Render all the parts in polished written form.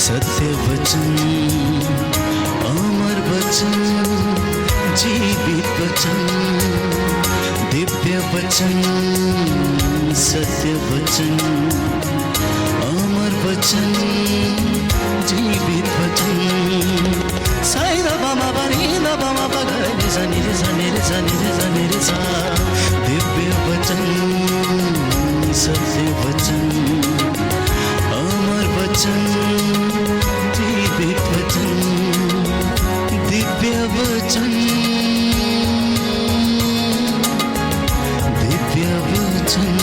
सत्य वचन, अमर वचन, जीवित वचन, दिव्य वचन, सत्य वचन, अमर वचन, जीवित वचन। साई दा बामा बनी दा बामा बगरे जनी रे जनी रे जनी रे जनी रे सा। दिव्य वचन, सत्य वचन, अमर वचन, जीवित वचन, दिव्य वचन, दिव्य वचन।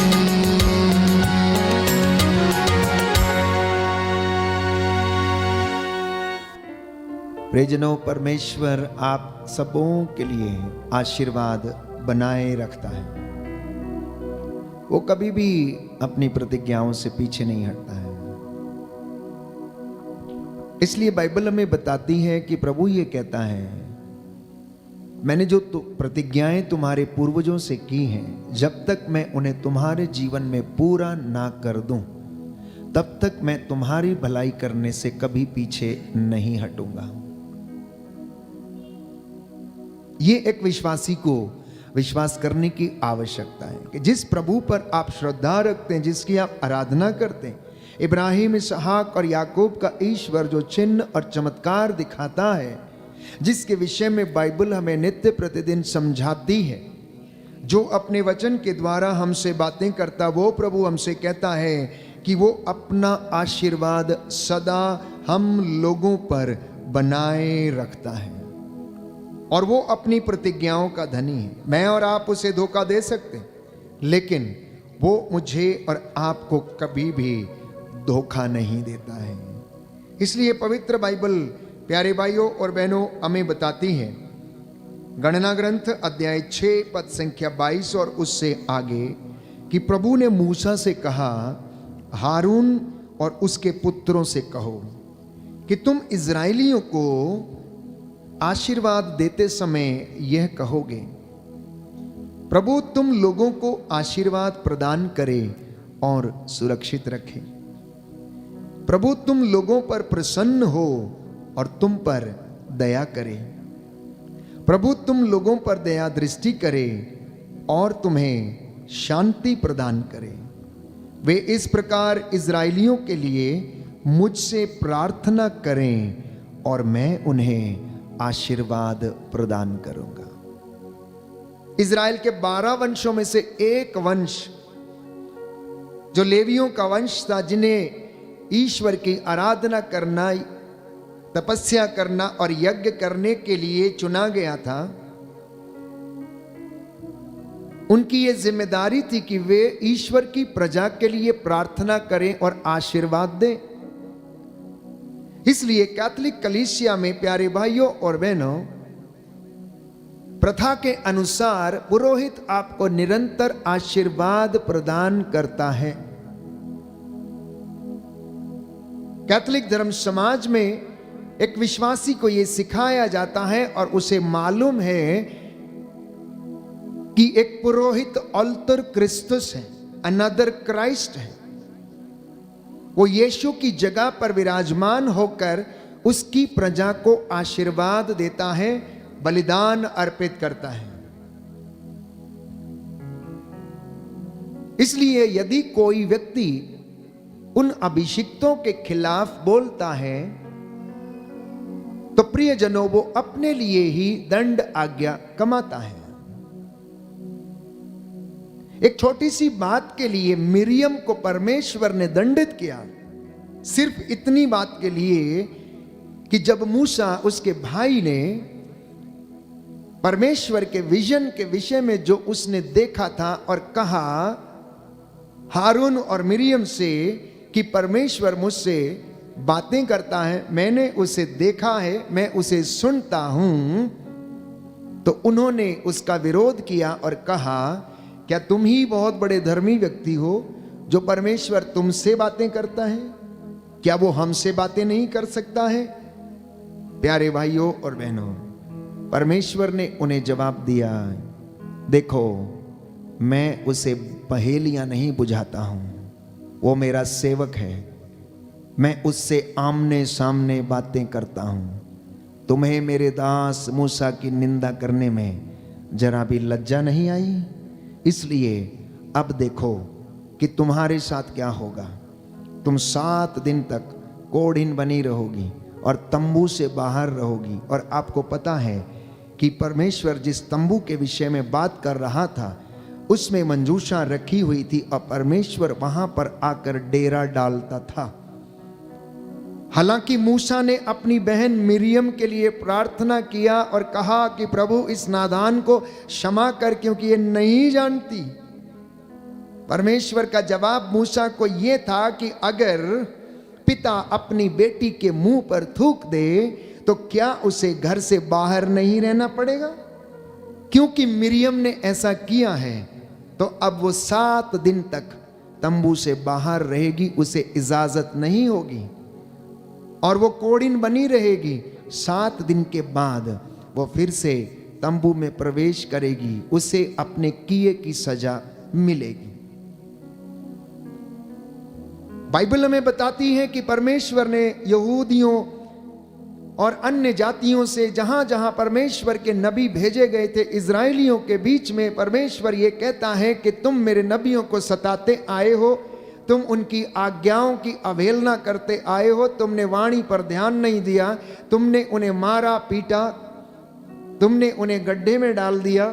प्रियजनों, परमेश्वर आप सबों के लिए आशीर्वाद बनाए रखता है। वो कभी भी अपनी प्रतिज्ञाओं से पीछे नहीं हटता है। इसलिए बाइबल हमें बताती है कि प्रभु ये कहता है, मैंने जो प्रतिज्ञाएं तुम्हारे पूर्वजों से की हैं, जब तक मैं उन्हें तुम्हारे जीवन में पूरा ना कर दूं, तब तक मैं तुम्हारी भलाई करने से कभी पीछे नहीं हटूंगा। ये एक विश्वासी को विश्वास करने की आवश्यकता है कि जिस प्रभु पर आप श्रद्धा रखते हैं, जिसकी आप आराधना करते हैं, इब्राहिम, इसहाक और याकूब का ईश्वर जो चिन्ह और चमत्कार दिखाता है, जिसके विषय में बाइबल हमें नित्य प्रतिदिन समझाती है, जो अपने वचन के द्वारा हमसे बातें करता, वो प्रभु हमसे कहता है कि वो अपना आशीर्वाद सदा हम लोगों पर बनाए रखता है और वो अपनी प्रतिज्ञाओं का धनी है। मैं और आप उसे धोखा दे सकते हैं, लेकिन वो मुझे और आपको कभी भी धोखा नहीं देता है। इसलिए पवित्र बाइबल प्यारे भाइयों और बहनों हमें बताती है, गणना ग्रंथ अध्याय 6 पद संख्या 22 और उससे आगे, कि प्रभु ने मूसा से कहा, हारून और उसके पुत्रों से कहो कि तुम इज़राइलियों को आशीर्वाद देते समय यह कहोगे, प्रभु तुम लोगों को आशीर्वाद प्रदान करे और सुरक्षित रखे। प्रभु तुम लोगों पर प्रसन्न हो और तुम पर दया करे। प्रभु तुम लोगों पर दया दृष्टि करे और तुम्हें शांति प्रदान करे। वे इस प्रकार इज़राइलियों के लिए मुझसे प्रार्थना करें और मैं उन्हें आशीर्वाद प्रदान करूंगा। इज़राइल के 12 वंशों में से एक वंश जो लेवियों का वंश था, जिन्हें ईश्वर की आराधना करना, तपस्या करना और यज्ञ करने के लिए चुना गया था, उनकी यह जिम्मेदारी थी कि वे ईश्वर की प्रजा के लिए प्रार्थना करें और आशीर्वाद दें। इसलिए कैथोलिक कलीसिया में प्यारे भाइयों और बहनों, प्रथा के अनुसार पुरोहित आपको निरंतर आशीर्वाद प्रदान करता है। कैथोलिक धर्म समाज में एक विश्वासी को यह सिखाया जाता है और उसे मालूम है कि एक पुरोहित अल्टर क्रिस्तुस है, अनदर क्राइस्ट है। वो यीशु की जगह पर विराजमान होकर उसकी प्रजा को आशीर्वाद देता है, बलिदान अर्पित करता है। इसलिए यदि कोई व्यक्ति उन अभिषिक्तों के खिलाफ बोलता है, तो प्रियजनों, वो अपने लिए ही दंड आज्ञा कमाता है। एक छोटी सी बात के लिए मिरियम को परमेश्वर ने दंडित किया, सिर्फ इतनी बात के लिए कि जब मूसा उसके भाई ने परमेश्वर के विजन के विषय में जो उसने देखा था और कहा हारून और मिरियम से कि परमेश्वर मुझसे बातें करता है, मैंने उसे देखा है, मैं उसे सुनता हूं, तो उन्होंने उसका विरोध किया और कहा, क्या तुम ही बहुत बड़े धर्मी व्यक्ति हो जो परमेश्वर तुमसे बातें करता है? क्या वो हमसे बातें नहीं कर सकता है? प्यारे भाइयों और बहनों, परमेश्वर ने उन्हें जवाब दिया, देखो मैं उसे पहेलियां नहीं बुझाता हूं, वो मेरा सेवक है, मैं उससे आमने सामने बातें करता हूं। तुम्हें मेरे दास मूसा की निंदा करने में जरा भी लज्जा नहीं आई? इसलिए अब देखो कि तुम्हारे साथ क्या होगा। तुम 7 दिन तक कोढ़िन बनी रहोगी और तंबू से बाहर रहोगी। और आपको पता है कि परमेश्वर जिस तंबू के विषय में बात कर रहा था उसमें मंजूषा रखी हुई थी और परमेश्वर वहां पर आकर डेरा डालता था। हालांकि मूसा ने अपनी बहन मिरियम के लिए प्रार्थना किया और कहा कि प्रभु इस नादान को क्षमा कर, क्योंकि ये नहीं जानती। परमेश्वर का जवाब मूसा को यह था कि अगर पिता अपनी बेटी के मुंह पर थूक दे तो क्या उसे घर से बाहर नहीं रहना पड़ेगा? क्योंकि मिरियम ने ऐसा किया है तो अब वो 7 दिन तक तंबू से बाहर रहेगी, उसे इजाजत नहीं होगी और वो कोढ़िन बनी रहेगी। 7 दिन के बाद वो फिर से तंबू में प्रवेश करेगी, उसे अपने किए की सजा मिलेगी। बाइबल हमें बताती है कि परमेश्वर ने यहूदियों और अन्य जातियों से जहां जहां परमेश्वर के नबी भेजे गए थे, इजराइलियों के बीच में परमेश्वर ये कहता है कि तुम मेरे नबियों को सताते आए हो, तुम उनकी आज्ञाओं की अवहेलना करते आए हो, तुमने वाणी पर ध्यान नहीं दिया, तुमने उन्हें मारा पीटा, तुमने उन्हें गड्ढे में डाल दिया।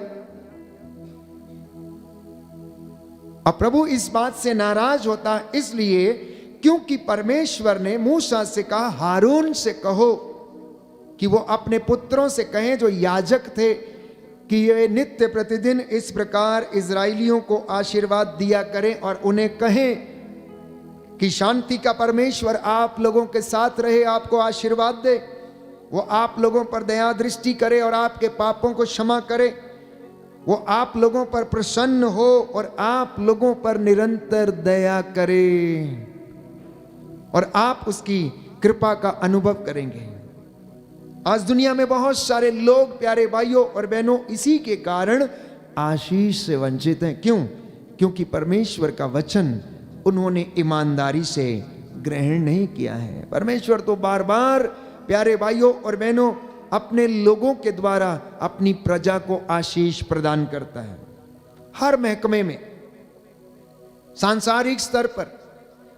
और प्रभु इस बात से नाराज होता इसलिए क्योंकि परमेश्वर ने मूसा से कहा, हारून से कहो कि वो अपने पुत्रों से कहें जो याजक थे कि ये नित्य प्रतिदिन इस प्रकार इजराइलियों को आशीर्वाद दिया करें और उन्हें कहें कि शांति का परमेश्वर आप लोगों के साथ रहे, आपको आशीर्वाद दे, वो आप लोगों पर दया दृष्टि करे और आपके पापों को क्षमा करे, वो आप लोगों पर प्रसन्न हो और आप लोगों पर निरंतर दया करे और आप उसकी कृपा का अनुभव करेंगे। आज दुनिया में बहुत सारे लोग प्यारे भाइयों और बहनों इसी के कारण आशीष से वंचित हैं। क्यों? क्योंकि परमेश्वर का वचन उन्होंने ईमानदारी से ग्रहण नहीं किया है। परमेश्वर तो बार बार प्यारे भाइयों और बहनों अपने लोगों के द्वारा अपनी प्रजा को आशीष प्रदान करता है। हर महकमे में, सांसारिक स्तर पर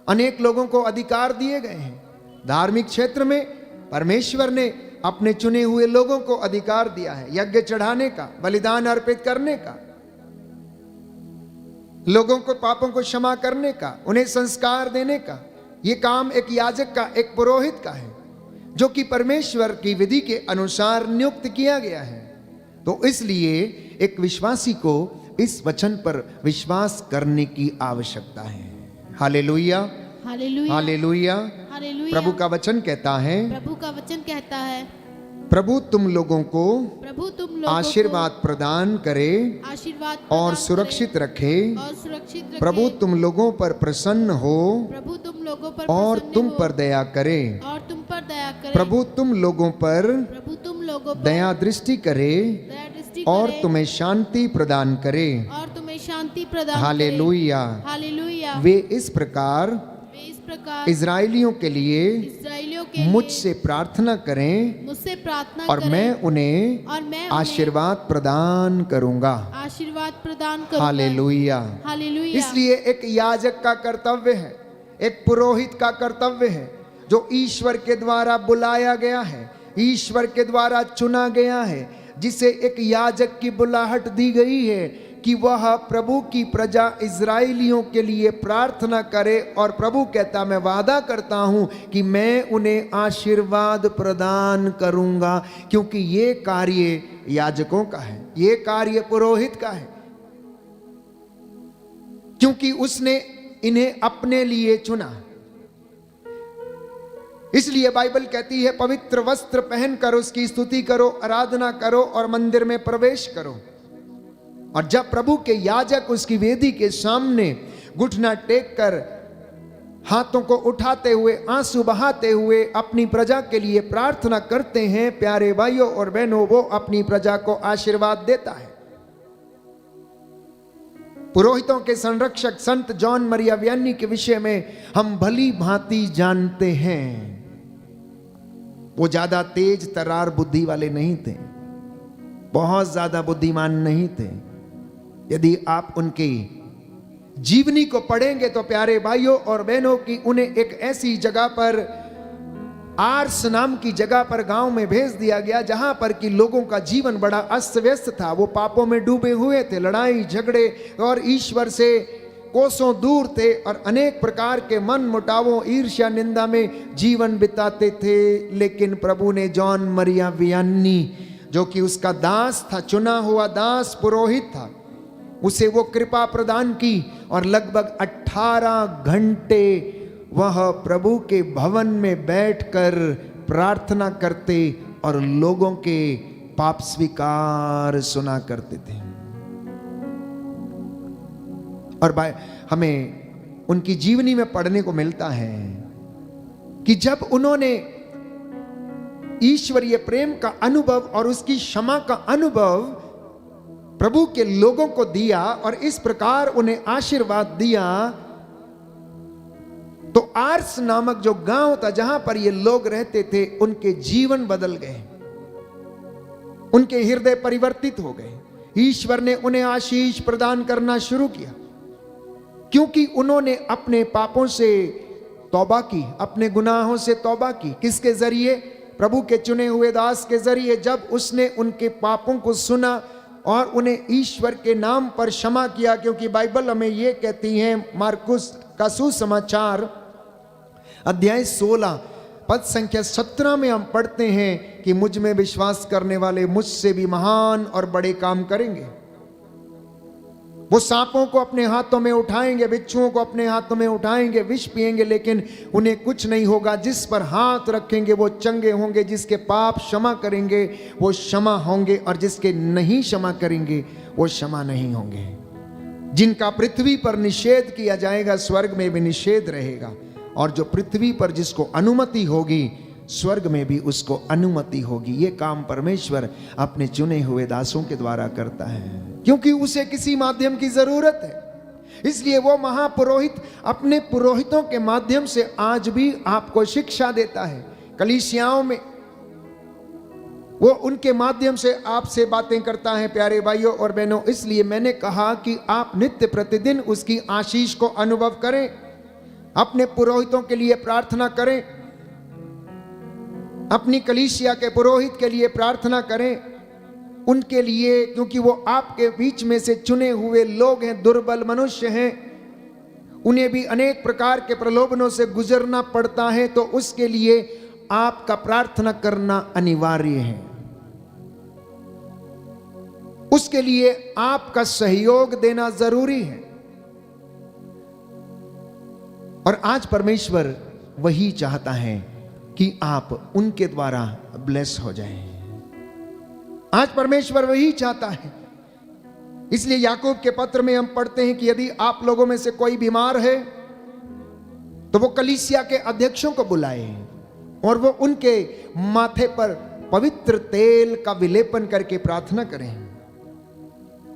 अनेक लोगों को अधिकार दिए गए हैं। धार्मिक क्षेत्र में परमेश्वर ने अपने चुने हुए लोगों को अधिकार दिया है यज्ञ चढ़ाने का, बलिदान अर्पित करने का, लोगों को पापों को क्षमा करने का, उन्हें संस्कार देने का। यह काम एक याजक का, एक पुरोहित का है जो कि परमेश्वर की विधि के अनुसार नियुक्त किया गया है। तो इसलिए एक विश्वासी को इस वचन पर विश्वास करने की आवश्यकता है। Hallelujah, hallelujah, hallelujah, hallelujah. प्रभु का वचन कहता है, प्रभु का वचन कहता है, प्रभु तुम लोगों को आशीर्वाद प्रदान करे आशीर्वाद और सुरक्षित रखे। और सुरक्षित रखे। प्रभु तुम लोगों पर प्रसन्न हो प्रभु तुम लोगों पर और प्रसन्न तुम हो पर दया करे। और तुम पर दया करे। प्रभु तुम लोगों पर प्रभु तुम लोगों पर दया दृष्टि करे दया दृष्टि और करे तुम्हें शांति प्रदान करे। और तुम्हें शांति प्रदान करे। Hallelujah, hallelujah. वे इस प्रकार इजराइलियों के लिए मुझसे प्रार्थना करें मुझसे प्रार्थना और मैं उन्हें आशीर्वाद प्रदान करूंगा। आशीर्वाद प्रदान करूंगा। Hallelujah, hallelujah. इसलिए एक याजक का कर्तव्य है, एक पुरोहित का कर्तव्य है जो ईश्वर के द्वारा बुलाया गया है, ईश्वर के द्वारा चुना गया है, जिसे एक याजक की बुलाहट दी गई है कि वह प्रभु की प्रजा इजराइलियों के लिए प्रार्थना करे। और प्रभु कहता, मैं वादा करता हूं कि मैं उन्हें आशीर्वाद प्रदान करूंगा, क्योंकि ये कार्य याजकों का है, ये कार्य पुरोहित का है, क्योंकि उसने इन्हें अपने लिए चुना। इसलिए बाइबल कहती है, पवित्र वस्त्र पहनकर उसकी स्तुति करो, आराधना करो और मंदिर में प्रवेश करो। और जब प्रभु के याजक उसकी वेदी के सामने घुटना टेक कर हाथों को उठाते हुए, आंसू बहाते हुए अपनी प्रजा के लिए प्रार्थना करते हैं, प्यारे भाइयों और बहनों, वो अपनी प्रजा को आशीर्वाद देता है। पुरोहितों के संरक्षक संत जॉन मरिया विannி के विषय में हम भली भांति जानते हैं। वो ज्यादा तेज तर्रार बुद्धि वाले नहीं थे, बहुत ज्यादा बुद्धिमान नहीं थे। यदि आप उनके जीवनी को पढ़ेंगे तो प्यारे भाइयों और बहनों की उन्हें एक ऐसी जगह पर, आर्स नाम की जगह पर गांव में भेज दिया गया जहां पर कि लोगों का जीवन बड़ा अस्त व्यस्त था। वो पापों में डूबे हुए थे, लड़ाई झगड़े और ईश्वर से कोसों दूर थे और अनेक प्रकार के मन मुटावों, ईर्ष्या, निंदा में जीवन बिताते थे। लेकिन प्रभु ने जॉन मरिया विannì, जो कि उसका दास था, चुना हुआ दास पुरोहित था, उसे वो कृपा प्रदान की और लगभग 18 घंटे वह प्रभु के भवन में बैठकर प्रार्थना करते और लोगों के पाप स्वीकार सुना करते थे। और हमें उनकी जीवनी में पढ़ने को मिलता है कि जब उन्होंने ईश्वरीय प्रेम का अनुभव और उसकी क्षमा का अनुभव प्रभु के लोगों को दिया और इस प्रकार उन्हें आशीर्वाद दिया, तो आर्स नामक जो गांव था जहां पर ये लोग रहते थे, उनके जीवन बदल गए, उनके हृदय परिवर्तित हो गए। ईश्वर ने उन्हें आशीष प्रदान करना शुरू किया क्योंकि उन्होंने अपने पापों से तौबा की, अपने गुनाहों से तौबा की। किसके जरिए? प्रभु के चुने हुए दास के जरिए। जब उसने उनके पापों को सुना और उन्हें ईश्वर के नाम पर क्षमा किया, क्योंकि बाइबल हमें यह कहती है, मार्कुस का सुसमाचार अध्याय 16 पद संख्या 17 में हम पढ़ते हैं कि मुझ में विश्वास करने वाले मुझसे भी महान और बड़े काम करेंगे। वो सांपों को अपने हाथों में उठाएंगे, बिच्छुओं को अपने हाथों में उठाएंगे, विष पिएंगे लेकिन उन्हें कुछ नहीं होगा। जिस पर हाथ रखेंगे वो चंगे होंगे, जिसके पाप क्षमा करेंगे वो क्षमा होंगे और जिसके नहीं क्षमा करेंगे वो क्षमा नहीं होंगे। जिनका पृथ्वी पर निषेध किया जाएगा स्वर्ग में भी निषेध रहेगा, और जो पृथ्वी पर जिसको अनुमति होगी स्वर्ग में भी उसको अनुमति होगी। ये काम परमेश्वर अपने चुने हुए दासों के द्वारा करता है, क्योंकि उसे किसी माध्यम की जरूरत है। इसलिए वो महापुरोहित अपने पुरोहितों के माध्यम से आज भी आपको शिक्षा देता है। कलीसियाओं में वो उनके माध्यम से आपसे बातें करता है प्यारे भाइयों और बहनों। इसलिए मैंने कहा कि आप नित्य प्रतिदिन उसकी आशीष को अनुभव करें, अपने पुरोहितों के लिए प्रार्थना करें, अपनी कलीसिया के पुरोहित के लिए प्रार्थना करें, उनके लिए, क्योंकि वो आपके बीच में से चुने हुए लोग हैं, दुर्बल मनुष्य हैं, उन्हें भी अनेक प्रकार के प्रलोभनों से गुजरना पड़ता है, तो उसके लिए आपका प्रार्थना करना अनिवार्य है। उसके लिए आपका सहयोग देना जरूरी है। और आज परमेश्वर वही चाहता है कि आप उनके द्वारा ब्लेस हो जाएं। आज परमेश्वर वही चाहता है। इसलिए याकूब के पत्र में हम पढ़ते हैं कि यदि आप लोगों में से कोई बीमार है तो वो कलीसिया के अध्यक्षों को बुलाए और वो उनके माथे पर पवित्र तेल का विलेपन करके प्रार्थना करें।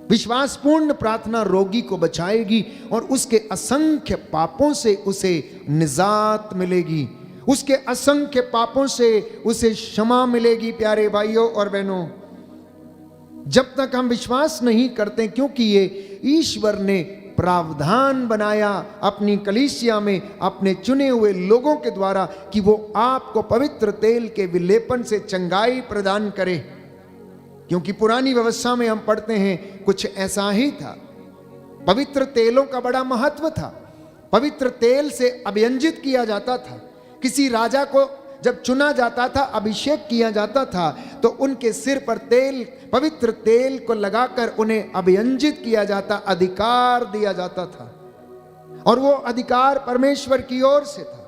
विश्वासपूर्ण प्रार्थना रोगी को बचाएगी और उसके असंख्य पापों से उसे निजात मिलेगी, उसके असंख्य पापों से उसे क्षमा मिलेगी। प्यारे भाइयों और बहनों, जब तक हम विश्वास नहीं करते, क्योंकि ये ईश्वर ने प्रावधान बनाया अपनी कलीसिया में अपने चुने हुए लोगों के द्वारा कि वो आपको पवित्र तेल के विलेपन से चंगाई प्रदान करे। क्योंकि पुरानी व्यवस्था में हम पढ़ते हैं कुछ ऐसा ही था। पवित्र तेलों का बड़ा महत्व था। पवित्र तेल से अभियंजित किया जाता था। किसी राजा को जब चुना जाता था, अभिषेक किया जाता था, तो उनके सिर पर तेल, पवित्र तेल को लगाकर उन्हें अभियंजित किया जाता, अधिकार दिया जाता था, और वो अधिकार परमेश्वर की ओर से था।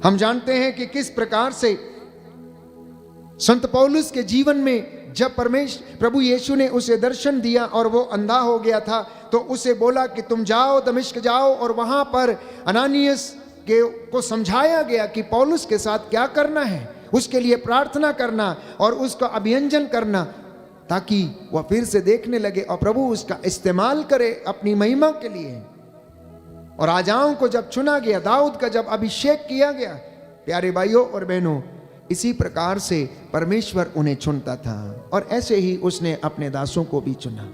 हम जानते हैं कि किस प्रकार से संत पौलुस के जीवन में जब प्रभु यीशु ने उसे दर्शन दिया और वो अंधा हो गया था, तो उसे बोला कि तुम जाओ, दमिश्क जाओ, और वहां पर अनानियस को समझाया गया कि पौलुस के साथ क्या करना है, उसके लिए प्रार्थना करना और उसका अभियंजन करना। ताकि वह फिर से देखने लगे और प्रभु उसका इस्तेमाल करे अपनी महिमा के लिए। और राजाओं को जब चुना गया, दाऊद का जब अभिषेक किया गया, प्यारे भाइयों और बहनों, इसी प्रकार से परमेश्वर उन्हें चुनता था और ऐसे ही उसने अपने दासों को भी चुना।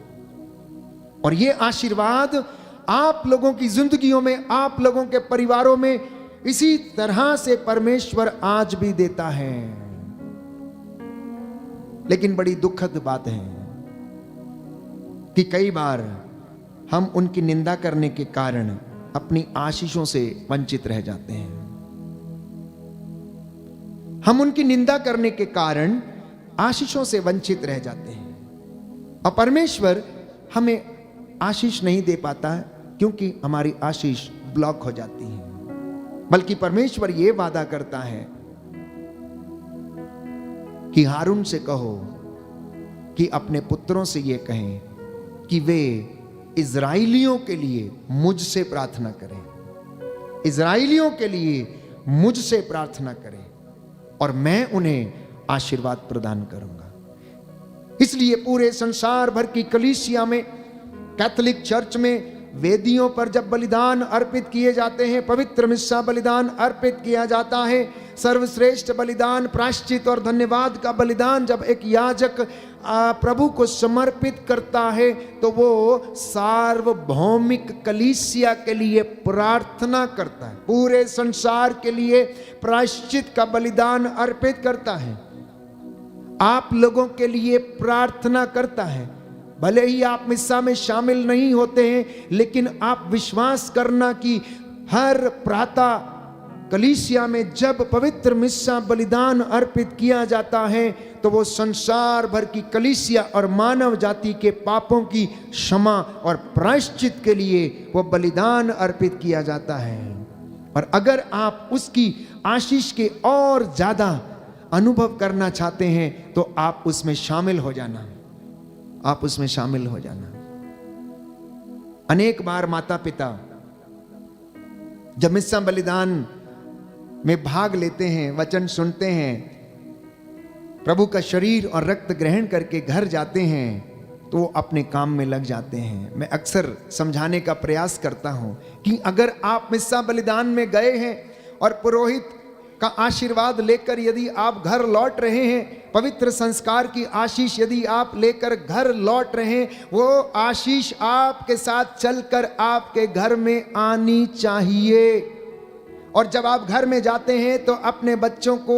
और ये आशीर्वाद आप लोगों की जिंदगियों में, आप लोगों के परिवारों में इसी तरह से परमेश्वर आज भी देता है। लेकिन बड़ी दुखद बात है कि कई बार हम उनकी निंदा करने के कारण अपनी आशीषों से वंचित रह जाते हैं। हम उनकी निंदा करने के कारण आशीषों से वंचित रह जाते हैं और परमेश्वर हमें आशीष नहीं दे पाता है क्योंकि हमारी आशीष ब्लॉक हो जाती है। बल्कि परमेश्वर यह वादा करता है कि हारून से कहो कि अपने पुत्रों से यह कहें कि वे इज़राइलियों के लिए मुझसे प्रार्थना करें, इज़राइलियों के लिए मुझसे प्रार्थना करें और मैं उन्हें आशीर्वाद प्रदान करूंगा। इसलिए पूरे संसार भर की कलीसिया में, कैथोलिक चर्च में वेदियों पर जब बलिदान अर्पित किए जाते हैं, पवित्र मिस्सा बलिदान अर्पित किया जाता है, सर्वश्रेष्ठ बलिदान, प्रायश्चित और धन्यवाद का बलिदान जब एक याजक प्रभु को समर्पित करता है तो वो सार्वभौमिक कलीसिया के लिए प्रार्थना करता है, पूरे संसार के लिए प्रायश्चित का बलिदान अर्पित करता है, आप लोगों के लिए प्रार्थना करता है। भले ही आप मिस्सा में शामिल नहीं होते हैं, लेकिन आप विश्वास करना कि हर प्रातः कलीसिया में जब पवित्र मिस्सा बलिदान अर्पित किया जाता है तो वो संसार भर की कलीसिया और मानव जाति के पापों की क्षमा और प्रायश्चित के लिए वो बलिदान अर्पित किया जाता है। और अगर आप उसकी आशीष के और ज्यादा अनुभव करना चाहते हैं तो आप उसमें शामिल हो जाना, आप उसमें शामिल हो जाना। अनेक बार माता पिता जब मिस्सा बलिदान में भाग लेते हैं, वचन सुनते हैं, प्रभु का शरीर और रक्त ग्रहण करके घर जाते हैं तो वो अपने काम में लग जाते हैं। मैं अक्सर समझाने का प्रयास करता हूं कि अगर आप मिस्सा बलिदान में गए हैं और पुरोहित का आशीर्वाद लेकर यदि आप घर लौट रहे हैं, पवित्र संस्कार की आशीष यदि आप लेकर घर लौट रहे हैं, वो आशीष आपके साथ चलकर आपके घर में आनी चाहिए। और जब आप घर में जाते हैं तो अपने बच्चों को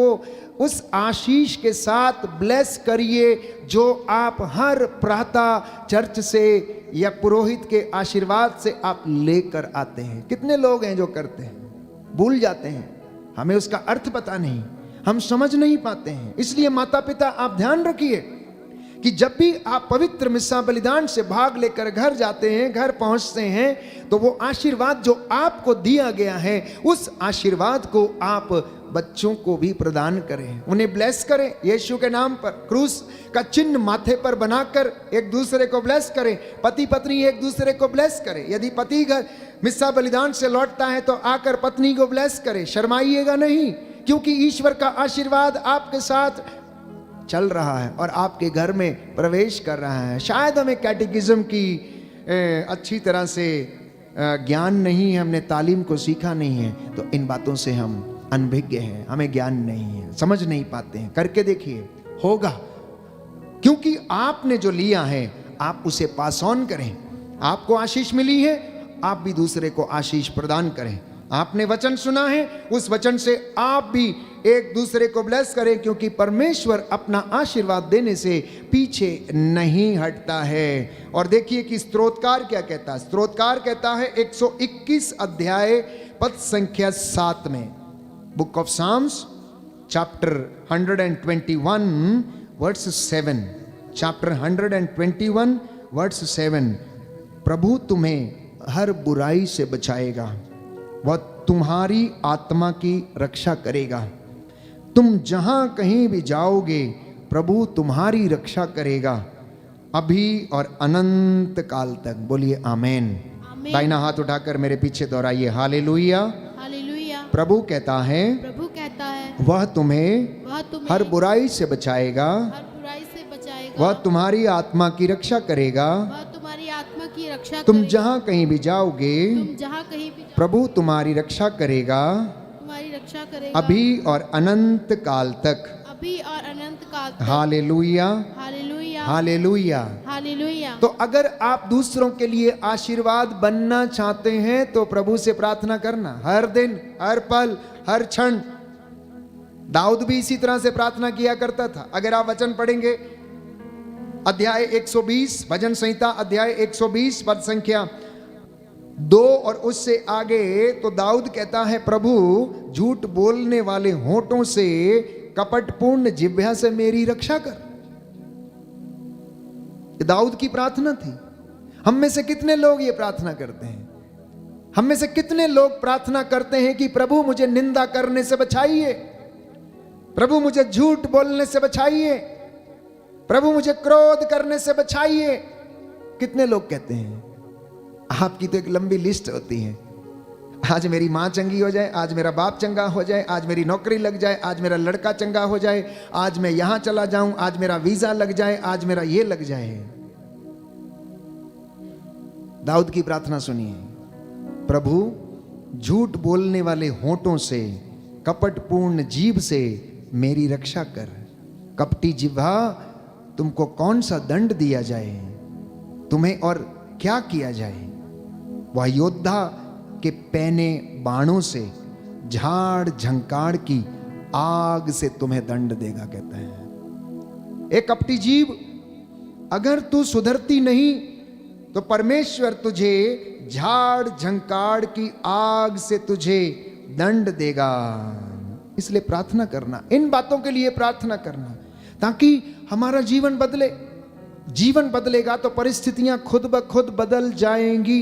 उस आशीष के साथ ब्लेस करिए जो आप हर प्रातः चर्च से या पुरोहित के आशीर्वाद से आप लेकर आते हैं। कितने लोग हैं जो करते हैं, भूल जाते हैं, हमें उसका अर्थ पता नहीं, हम समझ नहीं पाते हैं। इसलिए माता पिता आप ध्यान रखिए कि जब भी आप पवित्र मिस्सा बलिदान से भाग लेकर घर जाते हैं, घर पहुंचते हैं, तो वो आशीर्वाद जो आपको दिया गया है उस आशीर्वाद को आप बच्चों को भी प्रदान करें, उन्हें ब्लेस करें। यीशु के नाम पर क्रूस का चिन्ह माथे पर बनाकर एक दूसरे को ब्लेस करें, पति पत्नी एक दूसरे को ब्लेस करें। यदि पति घर मिस्सा बलिदान से लौटता है तो आकर पत्नी को ब्लेस करें, शर्माइएगा नहीं, क्योंकि ईश्वर का आशीर्वाद आपके साथ चल रहा है और आपके घर में प्रवेश कर रहा है। शायद हमें कैटेकिज्म की अच्छी तरह से ज्ञान नहीं है, हमने तालीम को सीखा नहीं है, तो इन बातों से हम अनभिज्ञ हैं, हमें ज्ञान नहीं है, समझ नहीं पाते हैं। करके देखिए, होगा, क्योंकि आपने जो लिया है आप उसे पास ऑन करें। आपको आशीष मिली है, आप भी दूसरे को आशीष प्रदान करें। आपने वचन सुना है, उस वचन से आप भी एक दूसरे को ब्लेस करें, क्योंकि परमेश्वर अपना आशीर्वाद देने से पीछे नहीं हटता है। और देखिए कि स्तोत्रकार क्या कहता है। स्तोत्रकार कहता है 121 अध्याय पद संख्या 7 में, book of Psalms chapter 121 verse 7, chapter 121 verse 7, प्रभु तुम्हें हर बुराई से बचाएगा, वह तुम्हारी आत्मा की रक्षा करेगा। तुम जहां कहीं भी जाओगे प्रभु तुम्हारी रक्षा करेगा अभी और अनंत काल तक। बोलिए आमेन। दाहिना हाथ उठाकर मेरे पीछे दोहराइए, हालेलुया। हालेलुया। प्रभु कहता है वह तुम्हें हर बुराई से बचाएगा हर बुराई से बचाएगा करेगा। वह तुम्हारी आत्मा की रक्षा करेगा। वह तुम्हारी आत्मा की रक्षा तुम करेगा। जहां कहीं भी जाओगे, तुम जहाँ कहीं भी जाओ, प्रभु तुम्हारी रक्षा करेगा, तुम्हारी रक्षा करेगा। अभी और अनंत काल तक। अभी और अनंत काल तक। Hallelujah, hallelujah. हालेलुया। हालेलुया। तो अगर आप दूसरों के लिए आशीर्वाद बनना चाहते हैं तो प्रभु से प्रार्थना करना, हर दिन, हर पल, हर क्षण। दाऊद भी इसी तरह से प्रार्थना किया करता था। अगर आप वचन पढ़ेंगे, अध्याय 120, भजन संहिता अध्याय 120 पद संख्या 2 और उससे आगे, तो दाऊद कहता है, प्रभु झूठ बोलने वाले होठों से, कपटपूर्ण जिह्वा से मेरी रक्षा कर। ये दाऊद की प्रार्थना थी। हम में से कितने लोग ये प्रार्थना करते हैं? हम में से कितने लोग प्रार्थना करते हैं कि प्रभु मुझे निंदा करने से बचाइए, प्रभु मुझे झूठ बोलने से बचाइए, प्रभु मुझे क्रोध करने से बचाइए। कितने लोग कहते हैं? आपकी तो एक लंबी लिस्ट होती है। आज मेरी मां चंगी हो जाए, आज मेरा बाप चंगा हो जाए, आज मेरी नौकरी लग जाए, आज मेरा लड़का चंगा हो जाए, आज मैं यहां चला जाऊं, आज मेरा वीजा लग जाए, आज मेरा ये लग जाए। दाऊद की प्रार्थना सुनिए, प्रभु झूठ बोलने वाले होठों से, कपटपूर्ण जीभ से मेरी रक्षा कर। कपटी जिह्वा, तुमको कौन सा दंड दिया जाए, तुम्हें और क्या किया जाए? वह योद्धा के पैने बाणों से, झाड़ झंकार की आग से तुम्हें दंड देगा, कहता है। एक कपटी जीभ, अगर तू सुधरती नहीं तो परमेश्वर तुझे झाड़ झंकार की आग से तुझे दंड देगा। इसलिए प्रार्थना करना, इन बातों के लिए प्रार्थना करना, ताकि हमारा जीवन बदले। जीवन बदलेगा तो परिस्थितियां खुद ब खुद बदल जाएंगी।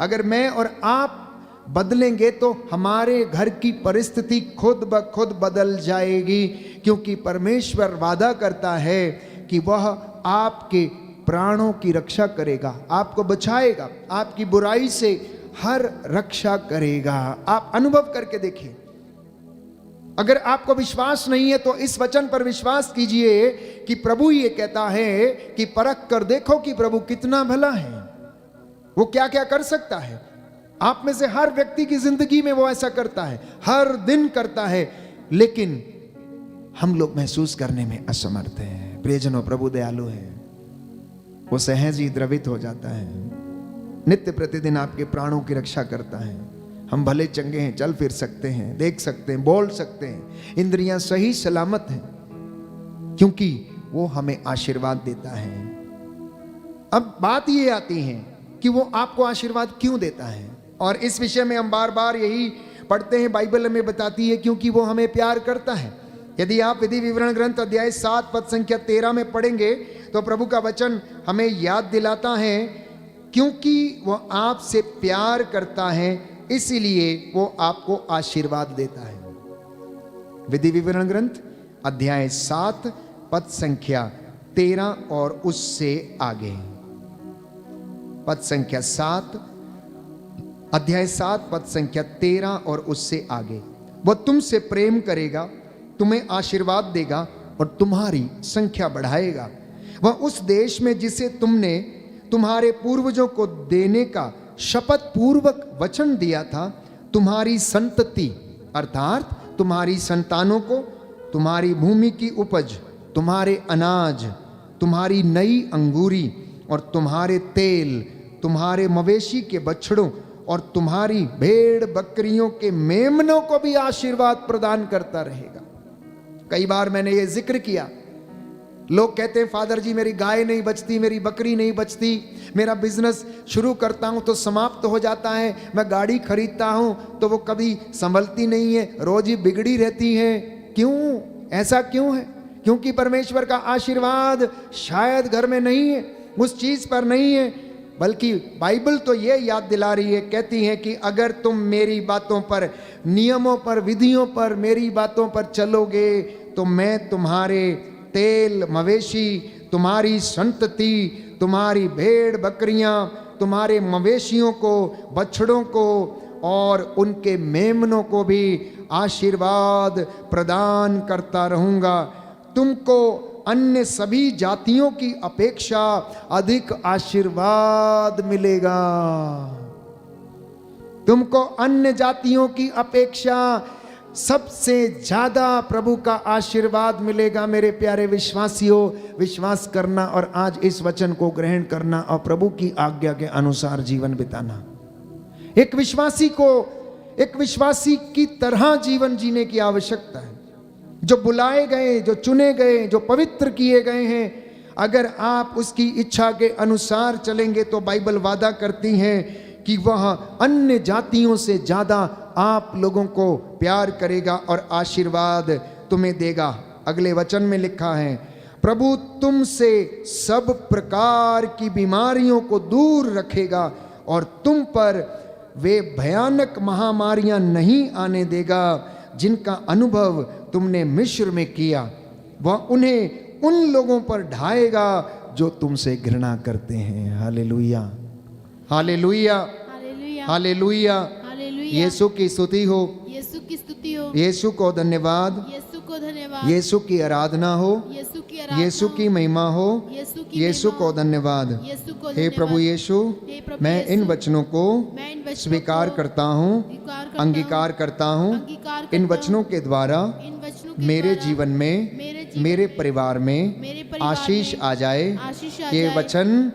अगर मैं और आप बदलेंगे तो हमारे घर की परिस्थिति खुद ब खुद बदल जाएगी, क्योंकि परमेश्वर वादा करता है कि वह आपके प्राणों की रक्षा करेगा, आपको बचाएगा, आपकी बुराई से हर रक्षा करेगा। आप अनुभव करके देखिए। अगर आपको विश्वास नहीं है तो इस वचन पर विश्वास कीजिए कि प्रभु ये कहता है कि परख कर देखो कि प्रभु कितना भला है, वो क्या क्या कर सकता है। आप में से हर व्यक्ति की जिंदगी में वो ऐसा करता है, हर दिन करता है, लेकिन हम लोग महसूस करने में असमर्थ हैं। प्रियजनों, प्रभु दयालु है, वो सहज ही द्रवित हो जाता है, नित्य प्रतिदिन आपके प्राणों की रक्षा करता है। हम भले चंगे हैं, चल फिर सकते हैं, देख सकते हैं, बोल सकते हैं, इंद्रियां सही सलामत हैं, क्योंकि वो हमें आशीर्वाद देता है। अब बात ये आती है कि वो आपको आशीर्वाद क्यों देता है, और इस विषय में हम बार बार यही पढ़ते हैं, बाइबल हमें बताती है, क्योंकि वो हमें प्यार करता है। यदि आप विधि विवरण ग्रंथ अध्याय 7 पद संख्या 13 में पढ़ेंगे तो प्रभु का वचन हमें याद दिलाता है, क्योंकि वो आपसे प्यार करता है इसीलिए वो आपको आशीर्वाद देता है। विधि विवरण ग्रंथ अध्याय 7 पद संख्या 13 और उससे आगे। पद संख्या 7, अध्याय 7 पद संख्या 13 और उससे आगे। वह तुमसे प्रेम करेगा, तुम्हें आशीर्वाद देगा और तुम्हारी संख्या बढ़ाएगा। वह उस देश में जिसे तुमने तुम्हारे पूर्वजों को देने का शपथ पूर्वक वचन दिया था, तुम्हारी संतति अर्थात तुम्हारी संतानों को तुम्हारी भूमि की उपज, तुम्हारे अनाज, तुम्हारी नई अंगूरी और तुम्हारे तेल, तुम्हारे मवेशी के बछड़ों और तुम्हारी भेड़ बकरियों के मेमनों को भी आशीर्वाद प्रदान करता रहेगा। कई बार मैंने ये जिक्र किया, लोग कहते हैं फादर जी मेरी गाय नहीं बचती, मेरी बकरी नहीं बचती, मेरा बिजनेस शुरू करता हूं तो समाप्त हो जाता है, मैं गाड़ी खरीदता हूं तो वो कभी संभलती नहीं है, रोज ही बिगड़ी रहती है। क्यों? ऐसा क्यों है? क्योंकि परमेश्वर का आशीर्वाद शायद घर में नहीं है, उस चीज पर नहीं है, बल्कि बाइबल तो ये याद दिला रही है, कहती है कि अगर तुम मेरी बातों पर, नियमों पर, विधियों पर, मेरी बातों पर चलोगे तो मैं तुम्हारे तेल, मवेशी, तुम्हारी संतति, तुम्हारी भेड़ बकरियां, तुम्हारे मवेशियों को, बछड़ों को और उनके मेमनों को भी आशीर्वाद प्रदान करता रहूंगा। तुमको अन्य सभी जातियों की अपेक्षा अधिक आशीर्वाद मिलेगा। तुमको अन्य जातियों की अपेक्षा सबसे ज्यादा प्रभु का आशीर्वाद मिलेगा। मेरे प्यारे विश्वासियों, विश्वास करना और आज इस वचन को ग्रहण करना और प्रभु की आज्ञा के अनुसार जीवन बिताना। एक विश्वासी की तरह जीवन जीने की आवश्यकता है। जो बुलाए गए, जो चुने गए, जो पवित्र किए गए हैं, अगर आप उसकी इच्छा के अनुसार चलेंगे तो बाइबल वादा करती है कि वह अन्य जातियों से ज्यादा आप लोगों को प्यार करेगा और आशीर्वाद तुम्हें देगा। अगले वचन में लिखा है, प्रभु तुमसे सब प्रकार की बीमारियों को दूर रखेगा और तुम पर वे भयानक महामारियां नहीं आने देगा जिनका अनुभव तुमने मिस्र में किया। वह उन्हें उन लोगों पर ढाएगा जो तुमसे घृणा करते हैं। Hallelujah, hallelujah, hallelujah, hallelujah. Hallelujah. Yeshu की स्तुति हो, यीशु की स्तुति हो, यीशु को धन्यवाद, यीशु को धन्यवाद, यीशु की आराधना हो, यीशु की आराधना यीशु की हो, महिमा हो, यीशु की यीशु महिमा को हो, धन्यवाद। यीशु को हे धन्यवाद। प्रभु यीशु, हे प्रभु मैं इन यीशु, वचनों को मैं इन वचनों स्वीकार को करता हूँ, स्वीकार करता अंगीकार करता हूँ। अंगीकार करता इन हूँ। वचनों के द्वारा इन वचनों के मेरे द्वारा जीवन में, मेरे जीवन मेरे में, परिवार में मेरे परिवार आशीष में आ जाए। आशीष आ ये जाए। वचन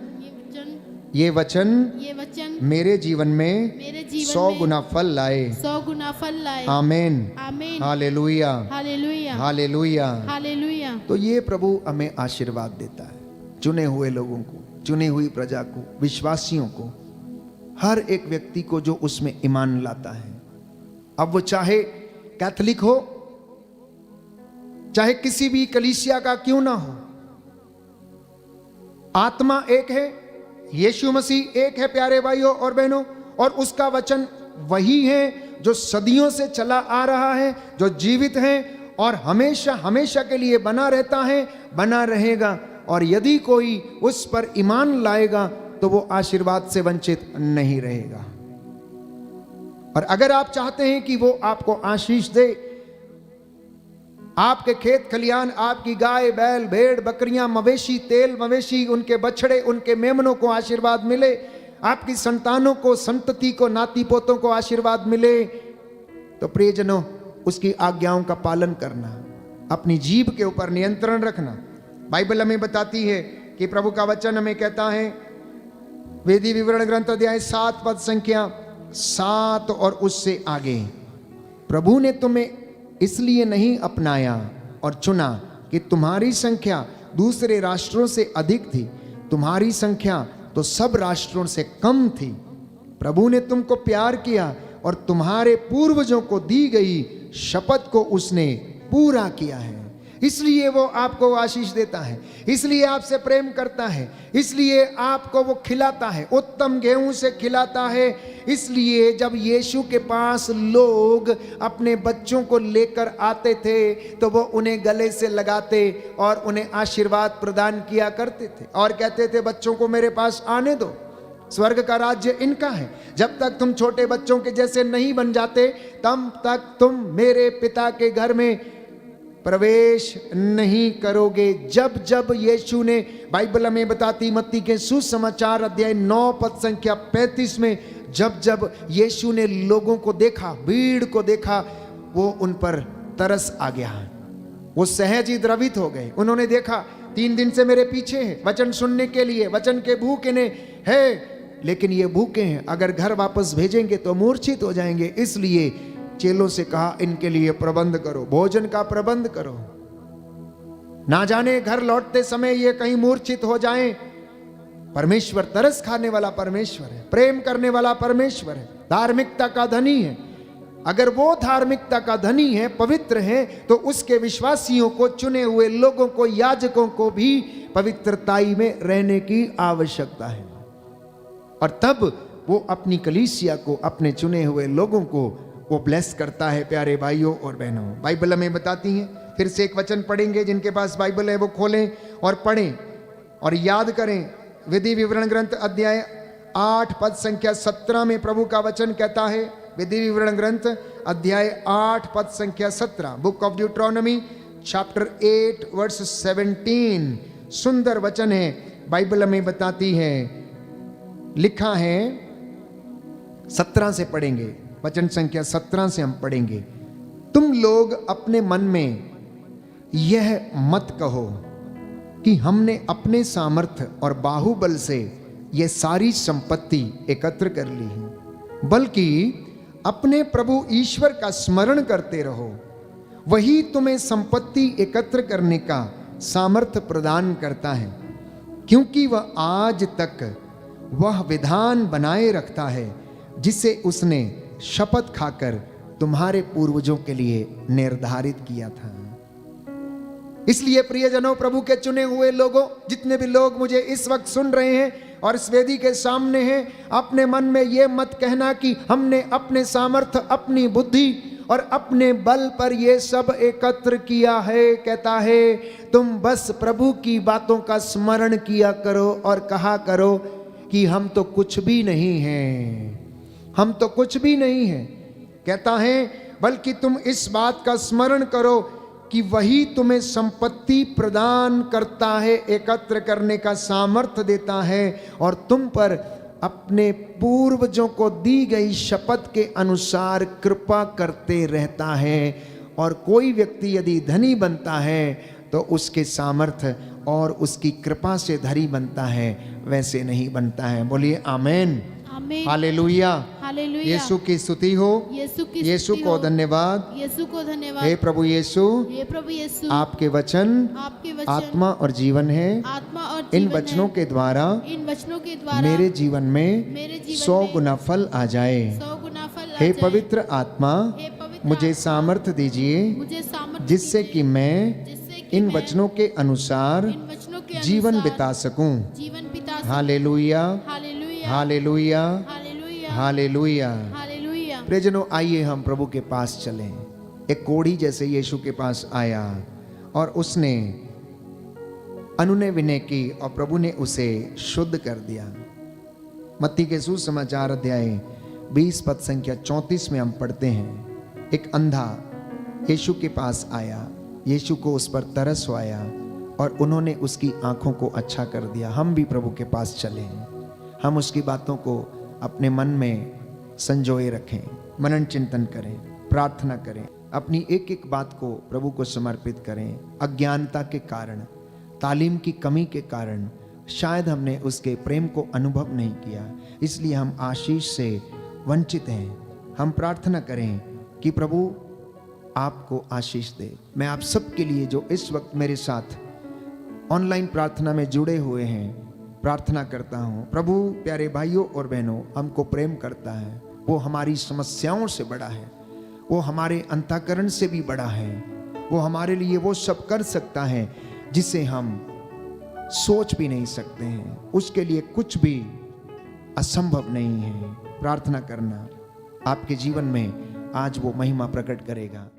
ये वचन मेरे जीवन में मेरे जीवन 100 में गुना फल लाए। 100 गुना फल लाए। आमीन, आमीन, हालेलुया, हालेलुया, हालेलुया। हालेलुया। तो ये प्रभु हमें आशीर्वाद देता है, चुने हुए लोगों को, चुनी हुई प्रजा को, विश्वासियों को, हर एक व्यक्ति को जो उसमें ईमान लाता है। अब वो चाहे कैथोलिक हो, चाहे किसी भी कलीसिया का क्यों ना हो, आत्मा एक है, यीशु मसीह एक है प्यारे भाइयों और बहनों, और उसका वचन वही है जो सदियों से चला आ रहा है, जो जीवित है और हमेशा हमेशा के लिए बना रहता है, बना रहेगा। और यदि कोई उस पर ईमान लाएगा तो वो आशीर्वाद से वंचित नहीं रहेगा। और अगर आप चाहते हैं कि वो आपको आशीष दे, आपके खेत खलियान, आपकी गाय बैल भेड़ बकरियां मवेशी तेल मवेशी, उनके बछड़े उनके मेमनों को आशीर्वाद मिले, आपकी संतानों को, संतति को, नाती पोतों को आशीर्वाद मिले, तो प्रियजनों उसकी आज्ञाओं का पालन करना, अपनी जीभ के ऊपर नियंत्रण रखना। बाइबल हमें बताती है कि प्रभु का वचन हमें कहता है, वेदी विवरण ग्रंथ अध्याय 7 पद संख्या 7 और उससे आगे, प्रभु ने तुम्हें इसलिए नहीं अपनाया और चुना कि तुम्हारी संख्या दूसरे राष्ट्रों से अधिक थी, तुम्हारी संख्या तो सब राष्ट्रों से कम थी। प्रभु ने तुमको प्यार किया और तुम्हारे पूर्वजों को दी गई शपथ को उसने पूरा किया है। इसलिए वो आपको आशीष देता है, इसलिए आपसे प्रेम करता है, इसलिए आपको वो खिलाता है, उत्तम गेहूं से खिलाता है। इसलिए जब यीशु के पास लोग अपने बच्चों को लेकर आते थे तो वो उन्हें गले से लगाते और उन्हें आशीर्वाद प्रदान किया करते थे और कहते थे, बच्चों को मेरे पास आने दो, स्वर्ग का राज्य इनका है। जब तक तुम छोटे बच्चों के जैसे नहीं बन जाते तब तक तुम मेरे पिता के घर में प्रवेश नहीं करोगे। जब जब यीशु ने, बाइबल हमें बताती मत्ती के सुसमाचार अध्याय 9 पद संख्या 35 में, जब जब यीशु ने लोगों को देखा, भीड़ को देखा, वो उन पर तरस आ गया, वो सहज ही द्रवित हो गए। उन्होंने देखा 3 दिन से मेरे पीछे हैं, वचन सुनने के लिए, वचन के भूखे ने है, लेकिन ये भूखे हैं, अगर घर वापस भेजेंगे तो मूर्छित हो जाएंगे। इसलिए चेलों से कहा, इनके लिए प्रबंध करो, भोजन का प्रबंध करो, ना जाने घर लौटते समय ये कहीं मूर्छित हो जाएं। परमेश्वर तरस खाने वाला परमेश्वर है, प्रेम करने वाला परमेश्वर है, धार्मिकता का धनी है। अगर वो धार्मिकता का धनी है, पवित्र है, तो उसके विश्वासियों को, चुने हुए लोगों को, याजकों को भी पवित्रताई में रहने की आवश्यकता है। और तब वो अपनी कलीसिया को, अपने चुने हुए लोगों को वो ब्लेस करता है। प्यारे भाइयों और बहनों, बाइबल हमें बताती है, फिर से एक वचन पढ़ेंगे, जिनके पास बाइबल है वो खोलें और पढ़ें और याद करें। विधि विवरण ग्रंथ अध्याय 8 पद संख्या 17 में प्रभु का वचन कहता है, विधि विवरण ग्रंथ अध्याय 8 पद संख्या 17, बुक ऑफ ड्यूट्रोनॉमी चैप्टर 8 वर्स 17, सुंदर वचन है। बाइबल हमें बताती है, लिखा है, 17 से पढ़ेंगे, वचन संख्या 17 से हम पढ़ेंगे। तुम लोग अपने मन में यह मत कहो कि हमने अपने सामर्थ्य और बाहुबल से यह सारी संपत्ति एकत्र कर ली है, बल्कि अपने प्रभु ईश्वर का स्मरण करते रहो। वही तुम्हें संपत्ति एकत्र करने का सामर्थ्य प्रदान करता है, क्योंकि वह आज तक वह विधान बनाए रखता है जिसे उसने शपथ खाकर तुम्हारे पूर्वजों के लिए निर्धारित किया था। इसलिए प्रियजनों, प्रभु के चुने हुए लोगों, जितने भी लोग मुझे इस वक्त सुन रहे हैं और इस वेदी के सामने हैं, अपने मन में यह मत कहना कि हमने अपने सामर्थ्य, अपनी बुद्धि और अपने बल पर ये सब एकत्र किया है। कहता है, तुम बस प्रभु की बातों का स्मरण किया करो और कहा करो कि हम तो कुछ भी नहीं हैं, हम तो कुछ भी नहीं हैं। कहता है, बल्कि तुम इस बात का स्मरण करो कि वही तुम्हें संपत्ति प्रदान करता है, एकत्र करने का सामर्थ्य देता है और तुम पर अपने पूर्वजों को दी गई शपथ के अनुसार कृपा करते रहता है। और कोई व्यक्ति यदि धनी बनता है तो उसके सामर्थ्य और उसकी कृपा से धनी बनता है, वैसे नहीं बनता है। बोलिए आमेन, आमीन, हालेलुया, हालेलुया। यीशु की स्तुति हो, यीशु को धन्यवाद, यीशु को धन्यवाद। हे प्रभु यीशु, हे प्रभु यीशु, आपके वचन आत्मा और जीवन है। आत्मा और इन जीवन वचनों है। के द्वारा इन वचनों के द्वारा मेरे जीवन में मेरे जीवन 100 में गुना फल आ जाए। 100 गुना फल आ हे जाए। पवित्र आत्मा, हे पवित्र मुझे आत्मा, सामर्थ्य दीजिए मुझे सामर्थ्य जिससे दीजिए, कि मैं जिससे कि इन मैं वचनों के अनुसार इन वचनों के जीवन अनुसार बिता सकूं। जीवन पिता hallelujah, hallelujah, hallelujah, hallelujah, hallelujah. Hallelujah. प्रियजनों, आइए हम प्रभु के पास चलें। एक कोढ़ी जैसे यीशु के पास आया और उसने अनुनय विनय की और प्रभु ने उसे शुद्ध कर दिया। मत्ती के सुसमाचार अध्याय 20 पद संख्या 34 में हम पढ़ते हैं, एक अंधा यीशु के पास आया, यीशु को उस पर तरस आया और उन्होंने उसकी आंखों को अच्छा कर दिया। हम भी प्रभु के पास चलें, हम उसकी बातों को अपने मन में संजोए रखें, मनन चिंतन करें, प्रार्थना करें, अपनी एक एक बात को प्रभु को समर्पित करें। अज्ञानता के कारण, तालीम की कमी के कारण शायद हमने उसके प्रेम को अनुभव नहीं किया, इसलिए हम आशीष से वंचित हैं। हम प्रार्थना करें कि प्रभु आपको आशीष दे। मैं आप सबके लिए जो इस वक्त मेरे साथ ऑनलाइन प्रार्थना में जुड़े हुए हैं प्रार्थना करता हूँ। प्रभु प्यारे भाइयों और बहनों, हमको प्रेम करता है, वो हमारी समस्याओं से बड़ा है, वो हमारे अंतःकरण से भी बड़ा है, वो हमारे लिए वो सब कर सकता है जिसे हम सोच भी नहीं सकते हैं। उसके लिए कुछ भी असंभव नहीं है। प्रार्थना करना आपके जीवन में आज वो महिमा प्रकट करेगा।